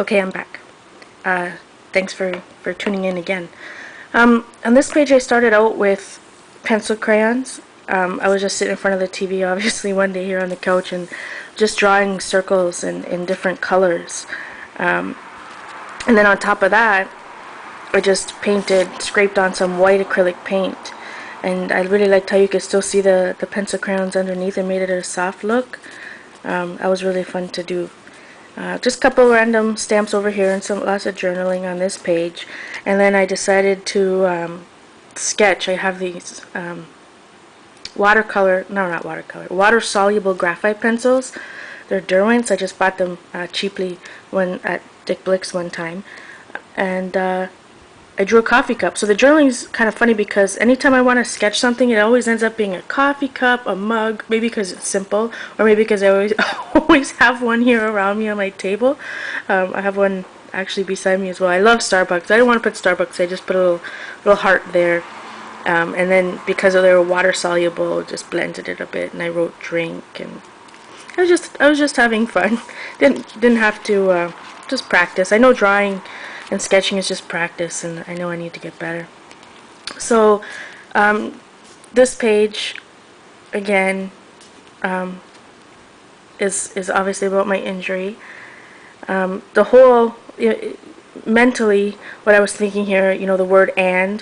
Okay, I'm back. Thanks for tuning in again. On this page I started out with pencil crayons. I was just sitting in front of the TV obviously one day here on the couch and just drawing circles in different colors. And then on top of that I just scraped on some white acrylic paint. And I really liked how you could still see the pencil crayons underneath and made it a soft look. That was really fun to do. Just a couple random stamps over here and lots of journaling on this page. And then I decided to sketch. I have these water-soluble graphite pencils. They're Derwents. I just bought them cheaply at Dick Blick's one time. And I drew a coffee cup. So the journaling is kind of funny because anytime I want to sketch something, it always ends up being a coffee cup, a mug, maybe because it's simple, or maybe because I always have one here around me on my table. I have one actually beside me as well. I love Starbucks. I didn't want to put Starbucks. I just put a little heart there. And then because they were water soluble, just blended it a bit, and I wrote drink, and I was just having fun. Didn't have to just practice. I know drawing and sketching is just practice, and I know I need to get better. So this page again is obviously about my injury. The whole mentally, what I was thinking here, the word "and,"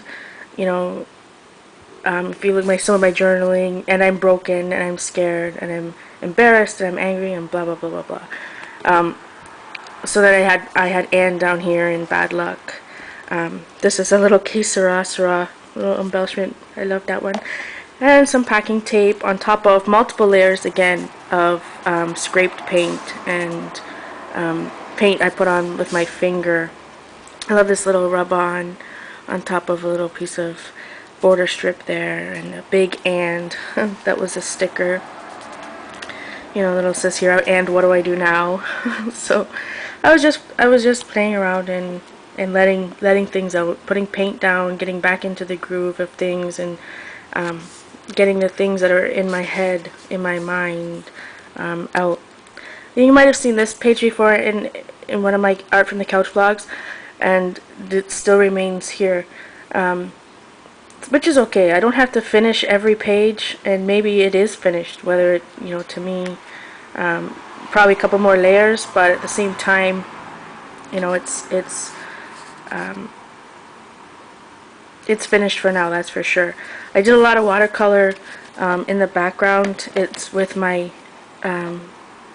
if you look at some of my journaling, and I'm broken, and I'm scared, and I'm embarrassed, and I'm angry, and blah blah blah blah blah. So that I had "and" down here in bad luck. This is a little que sera, little embellishment. I love that one. And some packing tape on top of multiple layers again of scraped paint and paint I put on with my finger. I love this little rub-on top of a little piece of border strip there, and a big "and" that was a sticker. Little says here, "and what do I do now?" So I was just playing around and letting things out, putting paint down, getting back into the groove of things, and getting the things that are in my head, in my mind, out. You might have seen this page before in one of my Art from the Couch vlogs, and it still remains here, which is okay. I don't have to finish every page, and maybe it is finished, whether it, to me, probably a couple more layers, but at the same time, it's finished for now, that's for sure. I did a lot of watercolor in the background. It's with my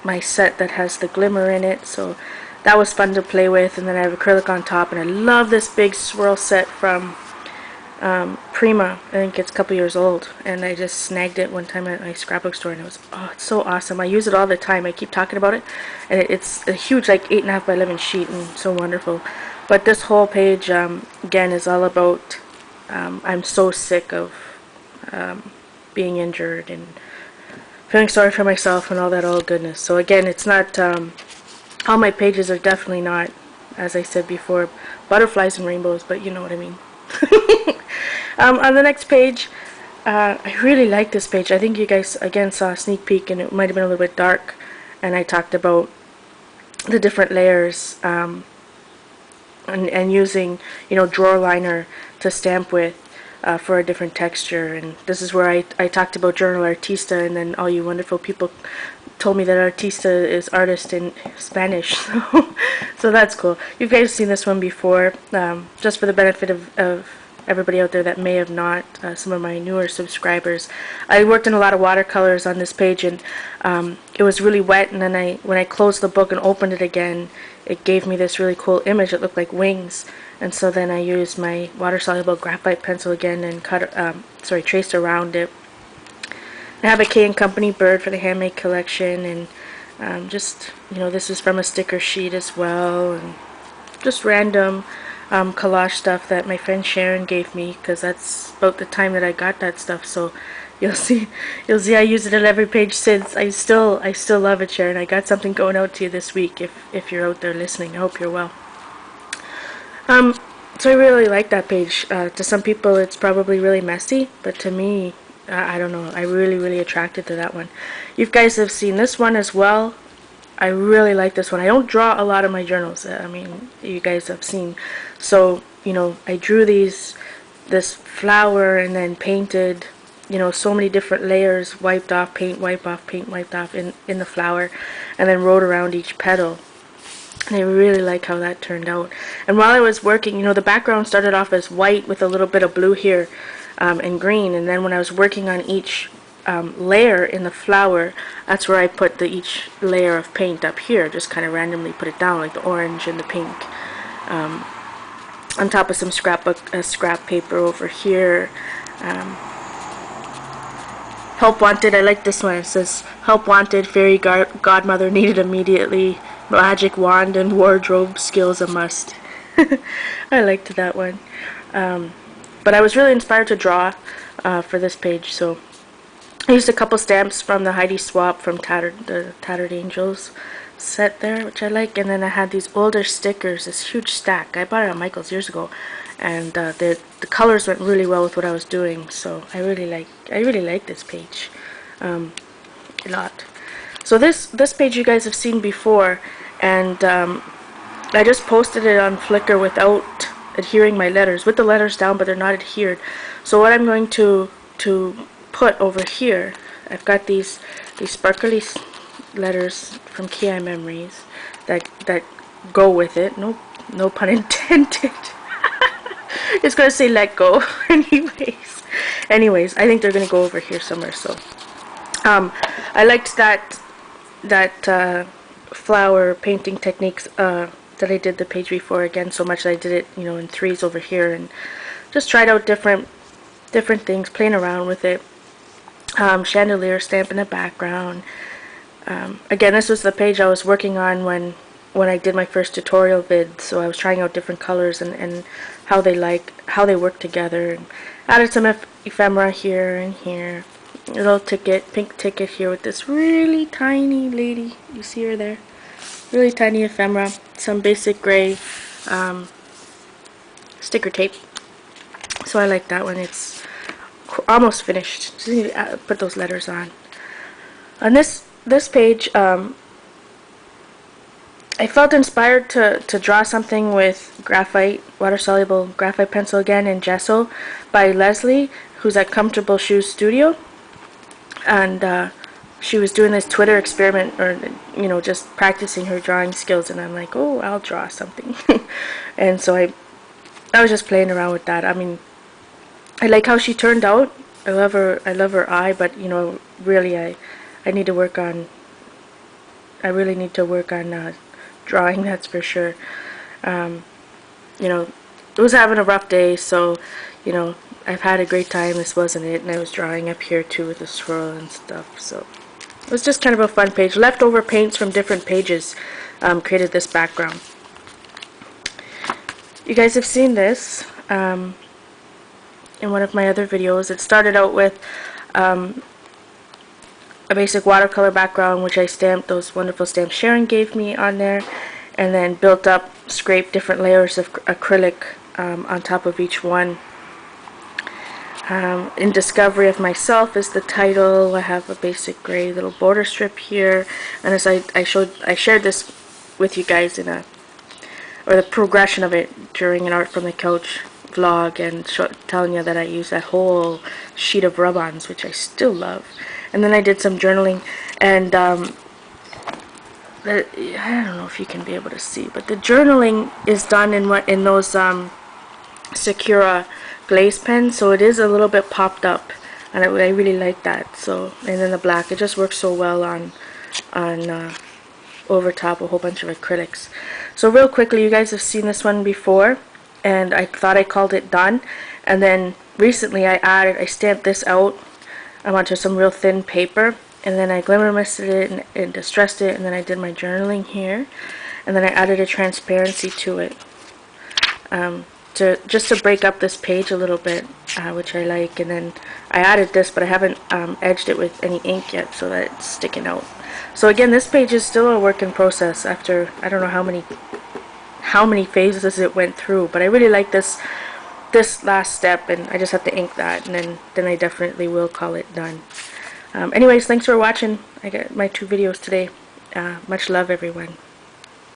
my set that has the glimmer in it, so that was fun to play with. And then I have acrylic on top, and I love this big swirl set from Prima. I think it's a couple years old, and I just snagged it one time at my scrapbook store, and it was, it's so awesome. I use it all the time. I keep talking about it, and it's a huge, like 8.5 by 11 sheet, and so wonderful. But this whole page again is all about I'm so sick of being injured and feeling sorry for myself and all that old goodness. So again, it's not all my pages are definitely not, as I said before, butterflies and rainbows, but you know what I mean. On the next page, I really like this page. I think you guys again saw a sneak peek, and it might have been a little bit dark, and I talked about the different layers and using drawer liner to stamp with for a different texture. And this is where I talked about Journal Artista, and then all you wonderful people told me that Artista is artist in Spanish. So that's cool. You guys have seen this one before. Just for the benefit of everybody out there that may have not, some of my newer subscribers, I worked in a lot of watercolors on this page, and it was really wet, and then when I closed the book and opened it again, it gave me this really cool image. It looked like wings, and so then I used my water-soluble graphite pencil again and traced around it. I have a K & Company bird for the handmade collection, and this is from a sticker sheet as well, and just random collage stuff that my friend Sharon gave me, because that's about the time that I got that stuff. So you'll see I use it on every page since. I still love it, Sharon. I got something going out to you this week if you're out there listening. I hope you're well. So I really like that page. To some people it's probably really messy, but to me, I don't know, I really attracted to that one. You guys have seen this one as well. I really like this one. I don't draw a lot of my journals. I mean, you guys have seen. So, you know, I drew this flower and then painted, you know, so many different layers, wiped off, paint, wipe off, paint, wiped off in the flower, and then wrote around each petal. And I really like how that turned out. And while I was working, you know, the background started off as white with a little bit of blue here and green. And then when I was working on each layer in the flower, that's where I put each layer of paint up here. Just kind of randomly put it down, like the orange and the pink. On top of some scrap paper over here. Help wanted. I like this one. It says, help wanted, fairy godmother needed immediately. Magic wand and wardrobe skills a must. I liked that one. But I was really inspired to draw for this page, so I used a couple stamps from the Heidi Swapp from the Tattered Angels set there, which I like, and then I had these older stickers, this huge stack. I bought it at Michael's years ago, and the colors went really well with what I was doing, so I really like this page a lot. So this page you guys have seen before, and I just posted it on Flickr without adhering my letters, with the letters down, but they're not adhered. So what I'm going to put over here, I've got these sparkly letters from Ki Memories that go with it. No pun intended. It's gonna say let go. Anyways, I think they're gonna go over here somewhere. So I liked that flower painting techniques that I did the page before again so much that I did it, you know, in threes over here, and just tried out different things, playing around with it. Chandelier stamp in the background. Again, this was the page I was working on when I did my first tutorial vid, so I was trying out different colors and how they work together, and added some ephemera here and here. A little pink ticket here with this really tiny lady. You see her there? Really tiny ephemera. Some basic gray sticker tape. So I like that one. It's almost finished. Just need to put those letters on. On this page, I felt inspired to draw something with graphite, water-soluble graphite pencil again, and gesso by Leslie, who's at Comfortable Shoes Studio. And she was doing this Twitter experiment, or, you know, just practicing her drawing skills, and I'm like, oh, I'll draw something. And so I was just playing around with that. I mean, I like how she turned out. I love her eye, but, you know, really I need to work on, I really need to work on drawing, that's for sure. You know, I was having a rough day, so, you know, I've had a great time. This wasn't it, and I was drawing up here too with the swirl and stuff, so it was just kind of a fun page. Leftover paints from different pages created this background. You guys have seen this in one of my other videos. It started out with a basic watercolor background, which I stamped those wonderful stamps Sharon gave me on there, and then built up, scraped different layers of acrylic on top of each one. In Discovery of Myself is the title. I have a basic gray little border strip here, and as I shared this with you guys in or the progression of it during an Art from the Couch vlog, and telling you that I used that whole sheet of rub-ons, which I still love. And then I did some journaling, and I don't know if you can be able to see, but the journaling is done in those Sakura glaze pen, so it is a little bit popped up, and I really like that. So, and then the black, it just works so well on over top a whole bunch of acrylics. So real quickly, you guys have seen this one before, and I thought I called it done, and then recently I stamped this out onto some real thin paper, and then I glimmer misted it and distressed it, and then I did my journaling here, and then I added a transparency to it. Just to break up this page a little bit, which I like. And then I added this, but I haven't edged it with any ink yet, so that it's sticking out. So again, this page is still a work in process after I don't know how many phases it went through, but I really like this last step, and I just have to ink that, and then I definitely will call it done. Anyways, thanks for watching. I got my 2 videos today, Much love, everyone.